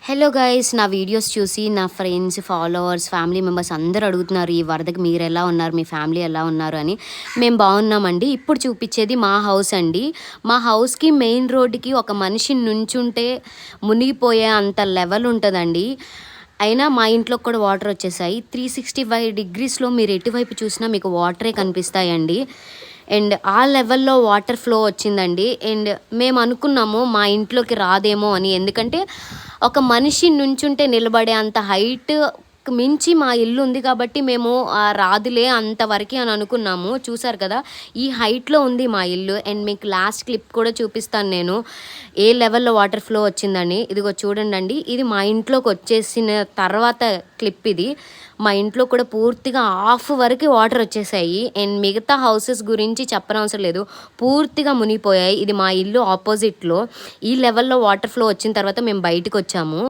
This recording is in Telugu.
హలో గైస్, నా వీడియోస్ చూసి నా ఫ్రెండ్స్, ఫాలోవర్స్, ఫ్యామిలీ మెంబర్స్ అందరూ అడుగుతున్నారు ఈ వరదకి మీరు ఎలా ఉన్నారు, మీ ఫ్యామిలీ ఎలా ఉన్నారు అని. మేము బాగున్నామండి. ఇప్పుడు చూపించేది మా హౌస్ అండి. మా హౌస్కి మెయిన్ రోడ్డుకి ఒక మనిషి నుంచుంటే మునిగిపోయే అంత లెవెల్ ఉంటుందండి. అయినా మా ఇంట్లోకి కూడా వాటర్ వచ్చేసాయి. 365 డిగ్రీస్లో మీరు ఎటువైపు చూసినా మీకు వాటరే కనిపిస్తాయండి. అండ్ ఆ లెవెల్లో వాటర్ ఫ్లో వచ్చిందండి. అండ్ మేము అనుకున్నాము మా ఇంట్లోకి రాదేమో అని, ఎందుకంటే ఒక మనిషి నుంచుంటే నిలబడే అంత హైట్ మించి మా ఇల్లు ఉంది కాబట్టి మేము రాదులే అంతవరకు అని అనుకున్నాము. చూసారు కదా, ఈ హైట్లో ఉంది మా ఇల్లు. అండ్ మీకు లాస్ట్ క్లిప్ కూడా చూపిస్తాను నేను ఏ లెవెల్లో వాటర్ ఫ్లో వచ్చిందని. ఇదిగో చూడండి, ఇది మా ఇంట్లోకి వచ్చేసిన తర్వాత క్లిప్ ఇది. మా ఇంట్లో కూడా పూర్తిగా హాఫ్ వరకు వాటర్ వచ్చేసాయి. అండ్ మిగతా హౌసెస్ గురించి చెప్పనవసరం లేదు, పూర్తిగా మునిగిపోయాయి. ఇది మా ఇల్లు ఆపోజిట్లో ఈ లెవెల్లో వాటర్ ఫ్లో వచ్చిన తర్వాత మేము బయటకు వచ్చాము.